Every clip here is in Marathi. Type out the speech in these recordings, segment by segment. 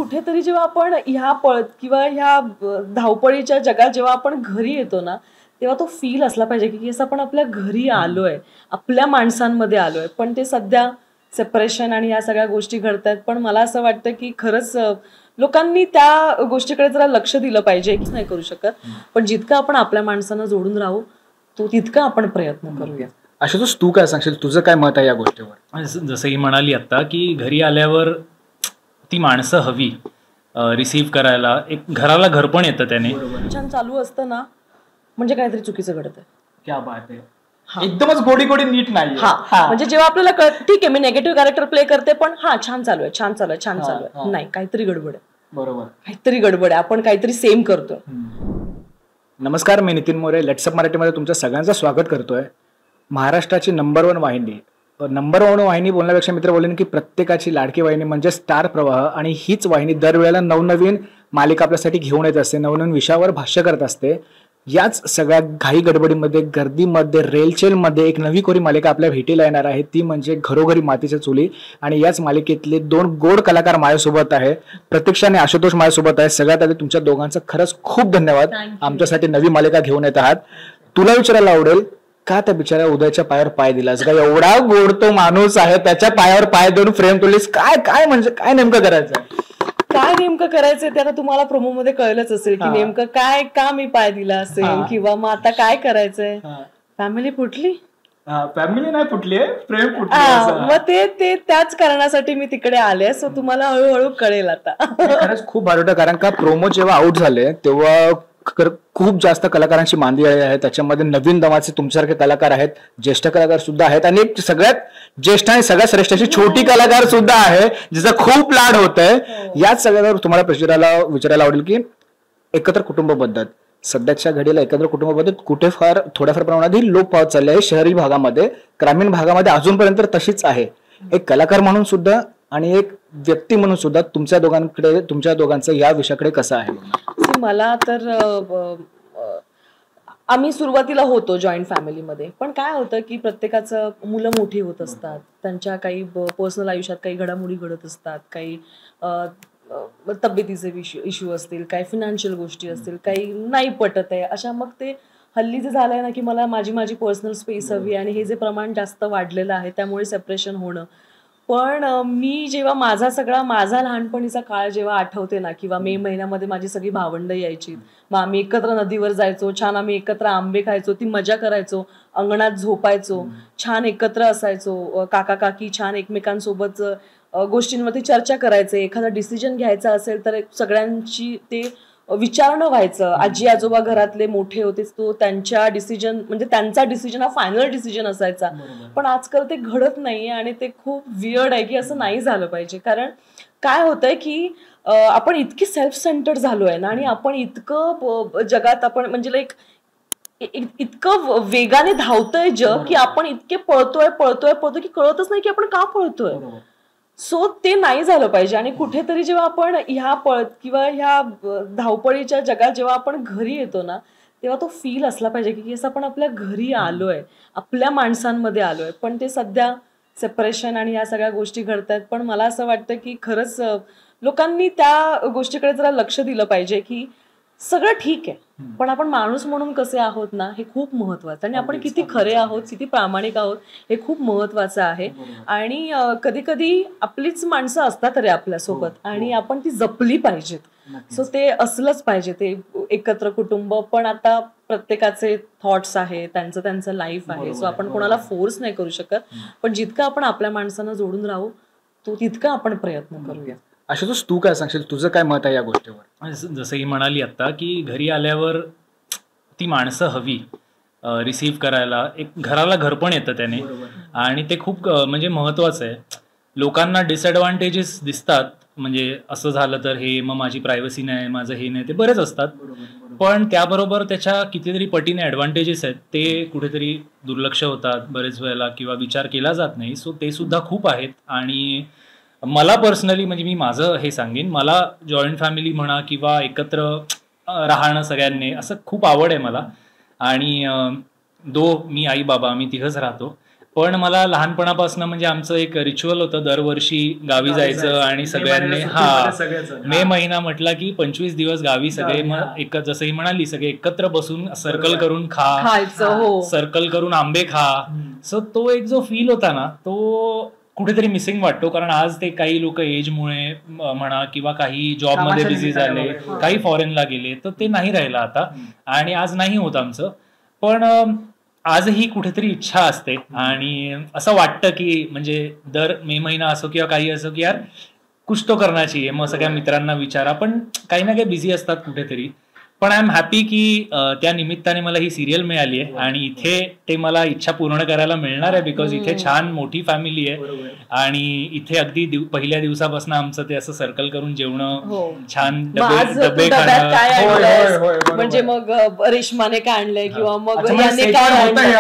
कुठेतरी जेव्हा आपण ह्या किंवा ह्या धावपळीच्या जगात जेव्हा आपण घरी येतो ना, तेव्हा तो फील असला पाहिजे की असं आपण आपल्या घरी आलोय, आपल्या माणसांमध्ये आलोय. पण ते सध्या सेपरेशन आणि या सगळ्या गोष्टी घडतायत. पण मला असं वाटतं की खरंच लोकांनी त्या गोष्टीकडे जरा लक्ष दिलं पाहिजे. नाही करू शकत, पण जितकं आपण आपल्या माणसांना जोडून राहू तो तितका आपण प्रयत्न करूया. आशुतोष, तू काय सांगशील, तुझं काय मत आहे या गोष्टीवर? जसं ही म्हणाली आता की घरी आल्यावर ती माणसं हवी रिसीव्ह करायला, एक घराला घर पण येतं त्याने. छान चालू असतं ना, म्हणजे काहीतरी चुकीचं घडतंय. क्या बात आहे. एकदमच गोडी गोडी नीट नाही. म्हणजे जेव्हा आपल्याला कळत ठीक आहे मी निगेटिव्ह कॅरेक्टर प्ले करते, पण छान चालू आहे, छान चालू आहे, छान चालू आहे, नाही काहीतरी गडबड आहे. बरोबर, काहीतरी गडबड आहे, आपण काहीतरी सेम करतोय. नमस्कार, मी नितीन मोरे लेट्सअप मराठीमध्ये तुमच्या सगळ्यांचं स्वागत करतोय. महाराष्ट्राची नंबर 1 वाहिनी, नंबर 1 वाहिनी बोलण्यापेक्षा मित्र बोलेन की प्रत्येकाची लाडकी वाहिनी म्हणजे स्टार प्रवाह. आणि हीच वाहिनी दरवेळेला नवनवीन मालिका आपल्यासाठी घेऊन येत असते, नवनवीन विषयावर भाष्य करत असते. याच सगळ्या घाई गडबडीमध्ये, गर्दीमध्ये, रेलचेलमध्ये एक नवी कोरी मालिका आपल्या भेटीला येणार आहे, ती म्हणजे घरोघरी मातीच्या चुली. आणि याच मालिकेतले 2 गोड कलाकार माझ्यासोबत आहे, प्रतीक्षा आणि आशुतोष माझ्यासोबत आहे. सगळ्यात आधी तुमच्या दोघांचं खरंच खूप धन्यवाद, आमच्यासाठी नवी मालिका घेऊन येत आहात. तुला विचारायला आवडेल का त्या बिचाऱ्या उदयच्या पायावर पाय दिलास का? एवढा गोड तो माणूस आहे, त्याच्या पायावर पाय देऊन फ्रेम तुलीस, काय म्हणजे काय नेमकं करायचं? काय नेमकं करायचंय ते आता तुम्हाला प्रोमो मध्ये कळलंच असेल की नेमकं काय, का मी पाय दिला असेल, किंवा मग आता काय करायचंय. फॅमिली फुटली, फॅमिली नाही फुटली, प्रेम फुटली. मग ते त्याच कारणासाठी मी तिकडे आले. सो तुम्हाला हळूहळू कळेल आता. खरंच खूप भारी होतं, कारण का प्रोमो जेव्हा आउट झाले तेव्हा खूप जास्त कलाकारांची मांदी आहे. त्याच्यामध्ये नवीन दमाचे तुमच्यासारखे कलाकार आहेत, ज्येष्ठ कलाकार सुद्धा आहेत, आणि एक सगळ्यात ज्येष्ठ आणि सगळ्यात श्रेष्ठ अशी छोटी कलाकार सुद्धा आहे जिचं खूप लाड होत आहे. याच सगळ्यावर तुम्हाला विचारायला आवडेल की एकत्र कुटुंब पद्धत सध्याच्या घडीला एकत्र कुटुंब पद्धत कुठे थोड्याफार प्रमाणात ही लोप पावत चालली आहे. शहरी भागामध्ये, ग्रामीण भागामध्ये अजूनपर्यंत तशीच आहे. एक कलाकार म्हणून सुद्धा आणि एक व्यक्ती म्हणून सुद्धा तुमच्या दोघांचं या विषयाकडे कसं आहे? मला तर आम्ही सुरुवातीला होतो जॉईंट फॅमिलीमध्ये, पण काय होतं की प्रत्येकाचं मुलं मोठी होत असतात, त्यांच्या काही पर्सनल आयुष्यात काही घडामोडी घडत असतात, काही तब्येतीचे इश्यू असतील, काही फायनान्शियल गोष्टी असतील, काही नाही पटत आहे. अशा मग ते हल्ली जे झालंय ना की मला माझी पर्सनल स्पेस हवी, आणि हे जे प्रमाण जास्त वाढलेलं आहे त्यामुळे सेपरेशन होणं. पण मी जेव्हा माझा लहानपणीचा काळ जेव्हा आठवते ना, किंवा मे महिन्यामध्ये माझी सगळी भावंडं यायची, मग आम्ही एकत्र नदीवर जायचो, छान आम्ही एकत्र आंबे खायचो, ती मजा करायचो, अंगणात झोपायचो, छान एकत्र असायचो, काका काकी छान एकमेकांसोबत गोष्टींवरती चर्चा करायचे. एखादा डिसिजन घ्यायचा असेल तर सगळ्यांची ते विचारणं व्हायचं. आजी आजोबा घरातले मोठे होते, तो त्यांच्या डिसिजन म्हणजे त्यांचा डिसिजन हा फायनल डिसिजन असायचा. पण आजकाल ते घडत नाहीये, आणि ते खूप वियर्ड आहे की असं नाही झालं पाहिजे. कारण काय होतंय की आपण इतकी सेल्फ सेंटर्ड झालोय ना, आणि आपण इतकं जगात आपण म्हणजे लाईक इतकं वेगाने धावतोय जग की आपण इतके पळतोय की कळतच नाही की आपण का पळतोय. सो ते नाही झालं पाहिजे. आणि कुठेतरी जेव्हा आपण किंवा ह्या धावपळीच्या जगात जेव्हा आपण घरी येतो ना, तेव्हा तो फील असला पाहिजे की असं आपण आपल्या घरी आलोय, आपल्या माणसांमध्ये आलोय. पण ते सध्या सेपरेशन आणि या सगळ्या गोष्टी घडतायत. पण मला असं वाटतं की खरंच लोकांनी त्या गोष्टीकडे जरा लक्ष दिलं पाहिजे की सगळं ठीक आहे, पण आपण माणूस म्हणून कसे आहोत ना, हे खूप महत्वाचं. आणि आपण किती खरे आहोत, किती प्रामाणिक आहोत, हे खूप महत्वाचं आहे. आणि कधी कधी आपलीच माणसं असतात रे आपल्यासोबत, आणि आपण ती जपली पाहिजेत. सो ते असलंच पाहिजे, ते एकत्र कुटुंब. पण आता प्रत्येकाचे थॉट्स आहे, त्यांचं लाईफ आहे. सो आपण कोणाला फोर्स नाही करू शकत, पण जितकं आपण आपल्या माणसांना जोडून राहू तो तितका आपण प्रयत्न करूया. आशुतोष, तू काय सांगशील, तुझं काय मत आहे या गोष्टीवर? जसं ही म्हणाली आता की घरी आल्यावर ती माणसं हवी रिसीव्ह करायला, एक घराला घर पण येतं त्याने. आणि ते खूप म्हणजे महत्वाचं आहे. लोकांना डिसएडव्हान्टेजेस दिसतात, म्हणजे असं झालं तर हे, मग माझी प्रायव्हसी नाही, माझं हे नाही, ते बरेच असतात. पण त्याबरोबर त्याच्या कितीतरी पटीने ॲडव्हान्टेजेस आहेत, ते कुठेतरी दुर्लक्ष होतात बरेच वेळेला, किंवा विचार केला जात नाही. सो ते सुद्धा खूप आहेत. आणि मला पर्सनली म्हणजे मी माझं हे सांगेन, मला जॉईंट फॅमिली म्हणा किंवा एकत्र राहणं सगळ्यांनी असं खूप आवड आहे मला. आणि मी आई बाबा आम्ही तिघंच राहतो. पण मला लहानपणापासून म्हणजे आमचं एक रिच्युअल होतं, दरवर्षी गावी जायचं आणि सगळ्यांनी मे महिना म्हटला की 25 दिवस गावी सगळे जसं ही म्हणाली सगळे एकत्र बसून सर्कल करून खायचं, सर्कल करून आंबे खा. सो तो एक जो फील होता ना तो कुठेतरी मिसिंग वाटतो, कारण आज ते काही लोक एजमुळे म्हणा किंवा काही जॉबमध्ये बिझी झाले, काही फॉरेनला गेले, तर ते नाही राहिलं आता आणि आज नाही होत आमचं. पण आजही कुठेतरी इच्छा असते आणि असं वाटतं की म्हणजे दर मे महिना असो किंवा काही असो की यार कुछ तो करना चाहिए. मग सगळ्या मित्रांना विचारा, पण काही ना काही बिझी असतात कुठेतरी. पण आय एम हॅपी की त्या निमित्ताने मला ही सिरियल मिळाली आहे आणि इथे ते मला इच्छा पूर्ण करायला मिळणार आहे, बिकॉज इथे छान मोठी फॅमिली आहे आणि इथे अगदी पहिल्या दिवसापासून आमचं ते असं सर्कल करून जेवणं, छान डबे खाणं, म्हणजे मग रेशमाने काय आणलंय किंवा मग याने काय आणलंय.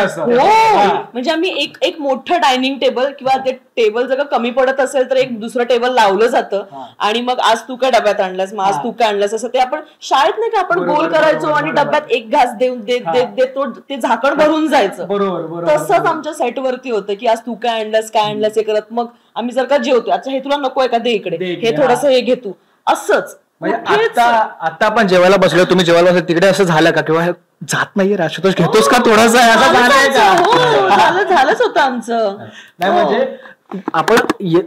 म्हणजे आम्ही एक मोठं डायनिंग टेबल किंवा ते टेबल जर कमी पडत असेल तर एक दुसरं टेबल लावलं जातं आणि मग आज तू काय डब्यात आणलास, मग आज तू काय आणलास, असं ते आपण शाळेत नाही का आपण गोल करायचो आणि डब्यात एक घास देऊन देतो, ते झाकण भरून जायचं. तसंच आमच्या सेटवरती होतं की आज तू काय आणलंस हे करत मग आम्ही जर का जेवतो, अच्छा हे तुला नकोय का, दे इकडे, हे थोडंसं हे घेतो, असंच. आता आपण जेवायला बसलो, तुम्ही जेवायला बसलो तिकडे असं झालं का किंवा जात नाहीये आशुतोष घेतोस का थोडासा, झालंच होतं आमचं. नाही म्हणजे आपण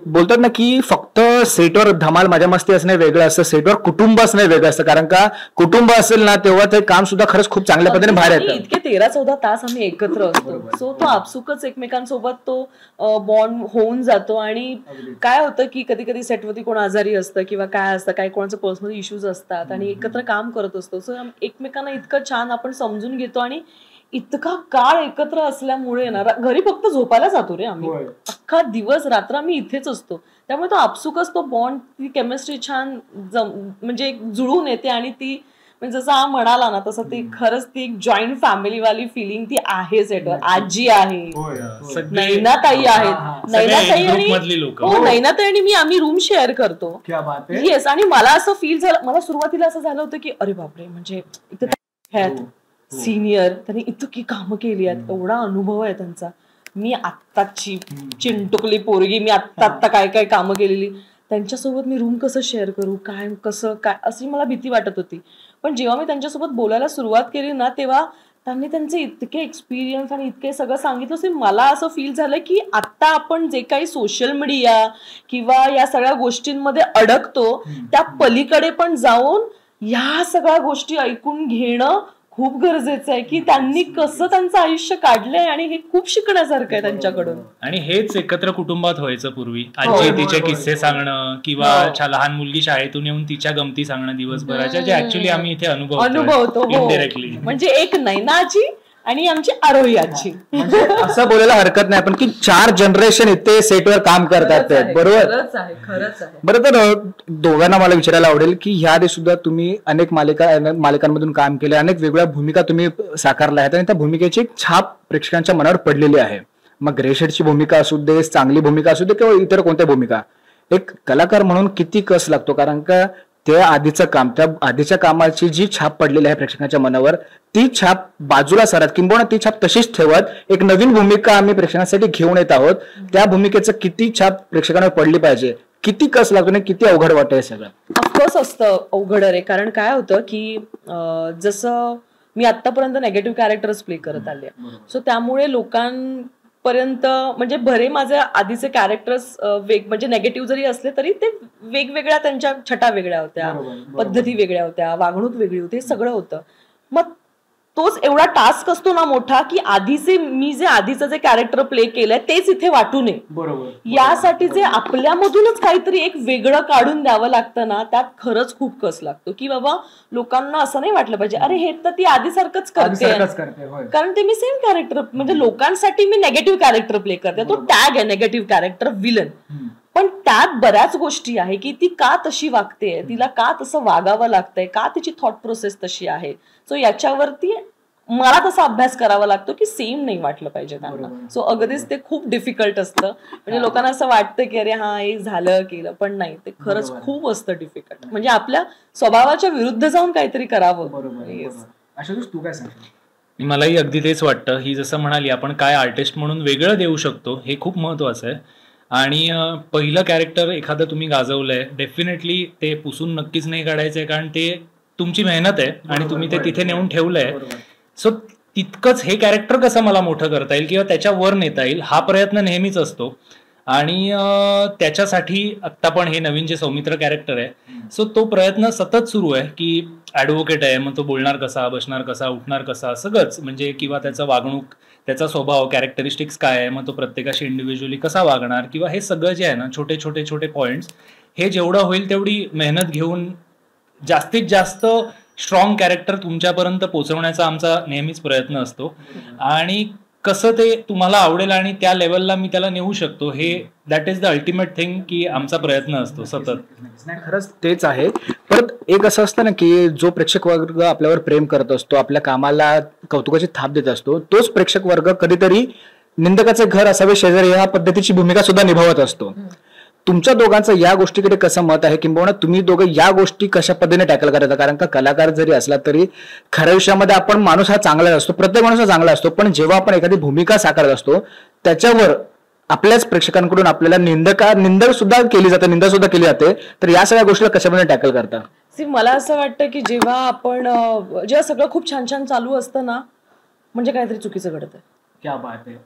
बोलतात ना की फक्त सेटवर धमाल मजा मस्ती असणे वेगळं असतं, सेटवर कुटुंब असणे वेगळं असतं, कारण का कुटुंब असेल ना तेव्हा ते काम सुद्धा खरंच खूप चांगल्या पद्धतीने बाहेर येतं. इतके 13-14 तास आम्ही एकत्र असतो, सो तो आपसुकच एकमेकांसोबत तो बॉन्ड होऊन जातो. आणि काय होतं की कधी कधी सेटवरती कोण आजारी असतं किंवा काय असतं, काही कोणाचे पर्सनल इश्यूज असतात आणि एकत्र काम करत असतो, सो एकमेकांना इतकं छान आपण समजून घेतो आणि इतका काळ एकत्र असल्यामुळे ना घरी फक्त झोपायला जातो रे आम्ही, अख्खा दिवस रात्र आम्ही इथेच असतो. त्यामुळे तो आपसुकच तो बॉन्ड, ती केमिस्ट्री छान म्हणजे जुळून येते आणि ती म्हणजे जसं हा म्हणाला ना तसं ती खरंच ती एक जॉईंट फॅमिली वाली फिलिंग ती आहे सेटवर. आजी आहे, नैनाताई आहेत, नैनाताई आणि मी आम्ही रूम शेअर करतो. येस, आणि मला असं फील झालं, मला सुरुवातीला असं झालं होतं की अरे बापरे, म्हणजे इथं सिनियर, त्यांनी इतकी कामं केली आहेत, एवढा अनुभव आहे त्यांचा, मी आत्ताची चिंटुकली पोरगी, मी आत्ता काय काय कामं केलेली, त्यांच्यासोबत मी रूम कसं शेअर करू, काय कसं काय, अशी मला भीती वाटत होती. पण जेव्हा मी त्यांच्यासोबत बोलायला सुरुवात केली ना तेव्हा त्यांनी त्यांचे इतके एक्सपिरियन्स आणि इतके सगळं सांगितलं, मला असं फील झालं की आता आपण जे काही सोशल मीडिया किंवा या सगळ्या गोष्टींमध्ये अडकतो त्या पलीकडे पण जाऊन या सगळ्या गोष्टी ऐकून घेणं खूप गरजेचं आहे, की त्यांनी कसं त्यांचं आयुष्य काढलंय आणि हे खूप शिकण्यासारखं आहे त्यांच्याकडून. आणि हेच एकत्र कुटुंबात व्हायचं पूर्वी, आजी तिचे किस्से सांगणं किंवा लहान मुलगी शाळेतून येऊन तिच्या गमती सांगणं दिवसभराच्या, जे ऍक्च्युअली आम्ही इथे अनुभवतो इनडायरेक्टली. म्हणजे एक नैनाची आणि आमची आरोही आजी, असं बोलायला हरकत नाही आपण की 4 जनरेशन इथे सेटवर काम करतात, बरोबर. बरं, तर दोघांना मला विचारायला आवडेल की ह्या आधी सुद्धा तुम्ही अनेक मालिकांमधून काम केले, अनेक वेगळ्या भूमिका तुम्ही साकारल्या आहेत आणि त्या भूमिकेची एक छाप प्रेक्षकांच्या मनावर पडलेली आहे. मग ग्रे शेडची भूमिका असू दे, चांगली भूमिका असू दे किंवा इतर कोणत्या भूमिका, एक कलाकार म्हणून किती कस लागतो, कारण का त्या आधीचं काम, त्या आधीच्या कामाची जी छाप पडलेली आहे प्रेक्षकांच्या मनावर, ती छाप बाजूला सरत किंवा ती छाप तशीच ठेवत एक नवीन भूमिका आम्ही प्रेक्षकांसाठी घेऊन येत आहोत, त्या भूमिकेचं किती छाप प्रेक्षकांवर पडली पाहिजे, किती कस लागतो आणि किती अवघड वाटत हे सगळं. ऑफकोर्स असतं अवघड रे, कारण काय होतं की जसं मी आतापर्यंत नेगेटिव्ह कॅरेक्टर्स प्ले करत आले, सो त्यामुळे लोकांपर्यंत म्हणजे बरे माझे आधीचे कॅरेक्टर्स म्हणजे नेगेटिव्ह जरी असले तरी ते वेगवेगळ्या, त्यांच्या छटा वेगळ्या होत्या, पद्धती वेगळ्या होत्या, वागणूक वेगळी होती, हे सगळं होतं. मग तोच एवढा टास्क असतो ना मोठा की मी जे आधीचं जे कॅरेक्टर प्ले केलंय तेच इथे वाटू नये, यासाठी जे आपल्यामधूनच काहीतरी एक वेगळं काढून द्यावं लागतं ना, त्यात खरंच खूप कस लागतो की बाबा लोकांना असं नाही वाटलं पाहिजे अरे हे तर ती आधीसारखंच करते, कारण ते मी सेम कॅरेक्टर, म्हणजे लोकांसाठी मी नेगेटिव्ह कॅरेक्टर प्ले करते, तो टॅग आहे नेगेटिव्ह कॅरेक्टर विलन. पण त्यात बऱ्याच गोष्टी आहे की ती का तशी वागते, तिला का तसं वागावं लागतंय, का तिची थॉट प्रोसेस तशी आहे, सो याच्यावरती मला तसा अभ्यास करावा लागतो की सेम नाही वाटलं पाहिजे त्यांना. सो अगदीच ते खूप डिफिकल्ट असतं, म्हणजे लोकांना असं वाटतं की अरे हा हे झालं केलं, पण नाही, ते खरंच खूप असतं डिफिकल्ट, म्हणजे आपल्या स्वभावाच्या विरुद्ध जाऊन काहीतरी करावं. आशुतोष, तू काय सांगशील? मलाही अगदी तेच वाटतं. ही जसं म्हणाली आपण काय आर्टिस्ट म्हणून वेगळं देऊ शकतो हे खूप महत्त्वाचं आहे. आणि पहिलं कॅरेक्टर एखादं तुम्ही गाजवलंय डेफिनेटली ते पुसून नक्कीच नाही काढायचंय, कारण ते तुमची मेहनत आहे आणि तुम्ही ते तिथे नेऊन ठेवलंय. सो तितकंच हे कॅरेक्टर कसं मला मोठं करता येईल किंवा त्याच्यावर नेता येईल हा प्रयत्न नेहमीच असतो. आणि त्याच्यासाठी आत्ता पण हे नवीन जे सौमित्र कॅरेक्टर आहे, सो तो प्रयत्न सतत सुरू आहे की ॲडव्होकेट आहे, मग तो बोलणार कसा, बसणार कसा, उठणार कसा, सगळंच म्हणजे किंवा त्याचं वागणूक, त्याचा स्वभाव, कॅरेक्टरिस्टिक्स काय आहे, मग तो प्रत्येकाशी इंडिव्हिज्युअली कसा वागणार, किंवा हे सगळं जे आहे ना छोटे छोटे छोटे पॉईंट्स, हे जेवढं होईल तेवढी मेहनत घेऊन जास्तीत जास्त स्ट्रॉंग कॅरेक्टर तुमच्यापर्यंत पोहोचवण्याचा आमचा नेहमीच प्रयत्न असतो. आणि कसं ते तुम्हाला आवडेल आणि त्या लेवलला मी त्याला नेऊ शकतो, हे that is the ultimate thing की आमचा प्रयत्न असतो सतत. खरंच तेच आहे. परत एक असं असतं ना की जो प्रेक्षक वर्ग आपल्यावर प्रेम करत असतो, आपल्या कामाला कौतुकाची थाप देत असतो, तोच प्रेक्षक वर्ग कधीतरी निंदकाचे घर असावे शेजारी या पद्धतीची भूमिका सुद्धा निभावत असतो. तुमच्या दोघांचं या गोष्टीकडे कसं मत आहे, किंबहुना तुम्ही दोघं या गोष्टी कशा पद्धतीने टॅकल करता? कारण का कलाकार जरी असला तरी खऱ्या विषयामध्ये आपण माणूस हा चांगला असतो, प्रत्येक माणूस हा चांगला असतो, पण जेव्हा आपण एखादी भूमिका साकारत असतो त्याच्यावर आपल्याच प्रेक्षकांकडून आपल्याला निंदा सुद्धा केली जाते. तर या सगळ्या गोष्टीला कशा पद्धतीने टॅकल करता? मला असं वाटतं की जेव्हा सगळं खूप छान छान चालू असतं ना, म्हणजे काहीतरी चुकीचं घडतं. क्या बात आहे.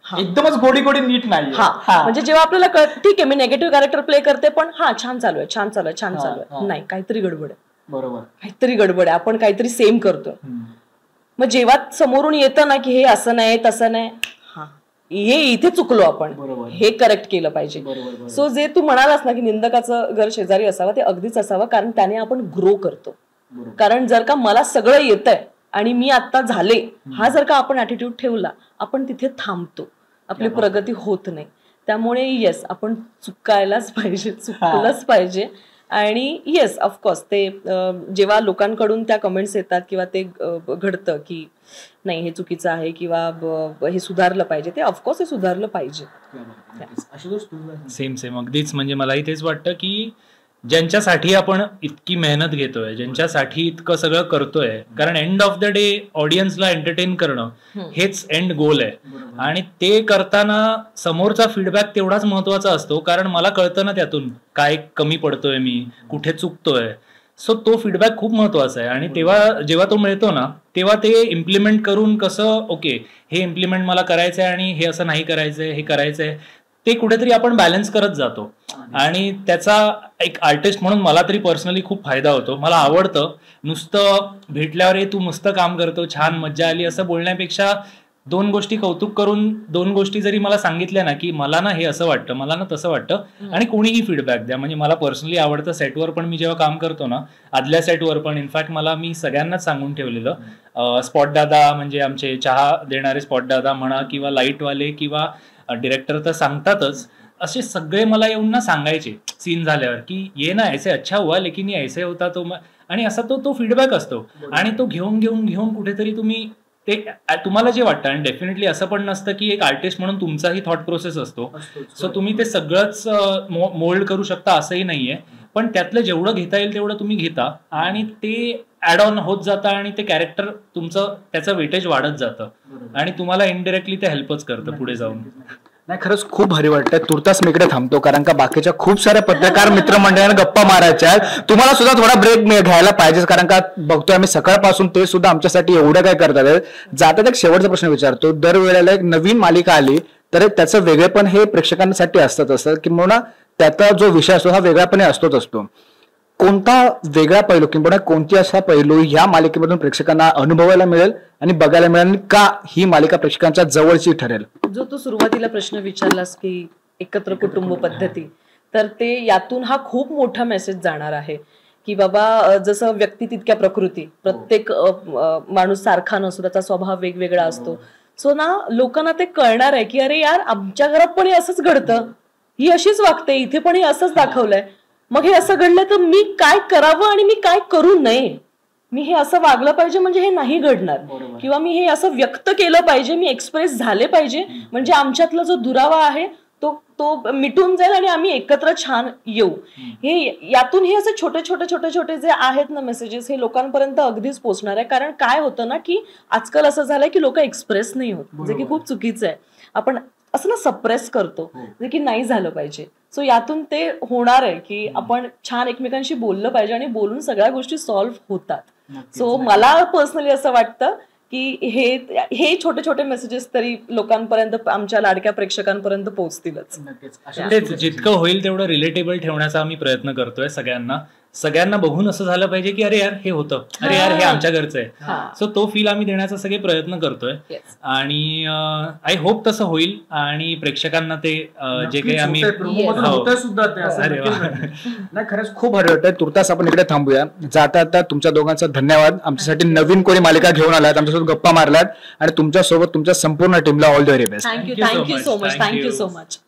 एकदमच गोडी गोडी नीट नाही. म्हणजे जेव्हा आपल्याला ठीक आहे मी नेगेटिव्ह कॅरेक्टर प्ले करते, पण छान चालू आहे, नाही काहीतरी गडबड आहे, बरोबर काहीतरी गडबड आहे, आपण काहीतरी सेम करतो. मग जेव्हा समोरून येतं ना की हे असं नाही तसं नाही, हे इथे चुकलो आपण, हे करेक्ट केलं पाहिजे. सो जे तू म्हणालास ना की निंदकाचं घर शेजारी असावं, ते अगदीच असावं, कारण त्याने आपण ग्रो करतो. कारण जर का मला सगळं येतंय आणि मी आता झाले, हा जर का आपण ऍटिट्यूड ठेवला, आपण तिथे थांबतो, आपली प्रगती होत नाही. त्यामुळे येस, आपण चुकायलाच पाहिजे, चुकलंच पाहिजे. आणि येस ऑफकोर्स ते जेव्हा लोकांकडून त्या कमेंट्स येतात किंवा ते घडतं की नाही हे चुकीचं आहे किंवा हे सुधारलं पाहिजे, ते ऑफकोर्स हे सुधारलं पाहिजे. सेम अगदीच. म्हणजे मलाही तेच वाटतं की ज्यांच्यासाठी आपण इतकी मेहनत घेतोय, ज्यांच्यासाठी इतकं सगळं करतोय, कारण एंड ऑफ द डे ऑडियन्सला एंटरटेन करणं हेच एंड गोल आहे. आणि ते करताना समोरचा फीडबॅक तेवढाच महत्वाचा असतो, कारण मला कळतं ना त्यातून काय कमी पडतोय, मी कुठे चुकतोय. सो तो फीडबॅक खूप महत्वाचा आहे. आणि तेव्हा जेव्हा तो मिळतो ना, तेव्हा ते इम्प्लिमेंट करून कसं ओके हे इम्प्लिमेंट मला करायचंय आणि हे असं नाही करायचंय, हे करायचंय, ते कुठेतरी आपण बॅलन्स करत जातो. आणि त्याचा एक आर्टिस्ट म्हणून मला तरी पर्सनली खूप फायदा होतो. मला आवडतं नुसतं भेटल्यावर तू मस्त काम करतो, छान मज्जा आली असं बोलण्यापेक्षा दोन गोष्टी कौतुक करून, दोन गोष्टी जरी मला सांगितल्या ना की मला ना हे असं वाटतं, मला ना तसं वाटतं, आणि कोणीही फीडबॅक द्या. म्हणजे मला पर्सनली आवडतं. सेटवर पण मी जेव्हा काम करतो ना, आदल्या सेटवर पण इनफॅक्ट मी सगळ्यांनाच सांगून ठेवलेलं, स्पॉट दादा म्हणजे आमचे चहा देणारे स्पॉट दादा म्हणा, किंवा लाईटवाले किंवा डिरेक्टर तर सांगतातच, असे सगळे मला येऊन ना सांगायचे सीन झाल्यावर की ये ना ऐसे अच्छा हुआ लेकिन ये ऐसे होता तो, आणि असा तो फीडबॅक असतो. आणि तो घेऊन कुठेतरी तुम्ही ते तुम्हाला जे वाटतं. आणि डेफिनेटली असं पण नसतं की एक आर्टिस्ट म्हणून तुमचाही थॉट प्रोसेस असतो, सो तुम्ही ते सगळंच मोल्ड करू शकता असंही नाहीये, पण त्यातलं जेवढं घेता येईल तेवढं तुम्ही घेता आणि ते ऍड ऑन होत जातं आणि ते कॅरेक्टर तुमचं त्याचं वेटेज वाढत जातं आणि तुम्हाला इनडायरेक्टली ते हेल्पच करतं पुढे जाऊन. नाही, खरंच खूप भारी वाटतंय. तुर्तास मी इकडे थांबतो, कारण का बाकीच्या खूप साऱ्या पत्रकार मित्रमंडळांना गप्पा मारायच्या आहेत. तुम्हाला सुद्धा थोडा ब्रेक घ्यायला पाहिजे, कारण का बघतोय आम्ही सकाळपासून ते सुद्धा आमच्यासाठी एवढं काय करतात. जातात एक शेवटचा प्रश्न विचारतो. दरवेळेला एक नवीन मालिका आली तर त्याचं वेगळेपण हे प्रेक्षकांसाठी असतं, किंवा त्याचा जो विषय असतो हा वेगळापणे असतो. कोणता वेगळा पैलू किंवा कोणती असा पैलू या मालिकेमधून प्रेक्षकांना अनुभवायला मिळेल आणि बघायला मिळेल, का ही मालिका प्रेक्षकांच्या जवळची ठरेल? जो तू सुरुवातीला प्रश्न विचारलास की एकत्र कुटुंब पद्धती, तर ते यातून हा खूप मोठा मेसेज जाणार आहे की बाबा जसं व्यक्ती तितक्या प्रकृती, प्रत्येक माणूस सारखा नसतो, त्याचा स्वभाव वेगवेगळा असतो. सो ना लोकांना ते कळणार आहे की अरे यार आमच्या घरात पण हे असंच घडतं, ही अशीच वागते, इथे पण हे असंच दाखवलंय, मग हे असं घडलं तर मी काय करावं आणि मी काय करू नये, मी हे असं वागलं पाहिजे म्हणजे हे नाही घडणार, किंवा मी हे असं व्यक्त केलं पाहिजे, मी एक्सप्रेस झाले पाहिजे म्हणजे आमच्यातला जो दुरावा आहे तो मिटून जाईल आणि आम्ही एकत्र छान येऊ. यातून हे असे छोटे छोटे जे आहेत ना मेसेजेस, हे लोकांपर्यंत अगदीच पोहोचणार आहे. कारण काय होतं ना की आजकाल असं झालंय की लोक एक्सप्रेस नाही होत, जे की खूप चुकीचं आहे. आपण असं ना सप्रेस करतो, जे की नाही झालं पाहिजे. सो यातून ते होणार आहे की आपण छान एकमेकांशी बोललं पाहिजे आणि बोलून सगळ्या गोष्टी सॉल्व्ह होतात. सो मला पर्सनली असं वाटतं की हे छोटे छोटे मेसेजेस तरी लोकांपर्यंत, आमच्या लाडक्या प्रेक्षकांपर्यंत पोहोचतीलच. तेच जितकं होईल तेवढं रिलेटेबल ठेवण्याचा आम्ही प्रयत्न करतोय. सगळ्यांना बघून असं झालं पाहिजे की अरे यार हे होतं, अरे यार हे आमच्या घरचं आहे. सो तो फील आम्ही देण्याचा सगळे प्रयत्न करतोय आणि आय होप तसं होईल आणि प्रेक्षकांना ते जे काही आम्ही नाही खरंच खूप भारी वाटतंय. तुर्तास आपण इकडे थांबूया. जाता आता तुमच्या दोघांचा धन्यवाद. आमच्यासाठी नवीन कोणी मालिका घेऊन आलात, आमच्यासोबत गप्पा मारलात आणि तुमच्यासोबत तुमच्या संपूर्ण टीमला all the very best. Thank you so much.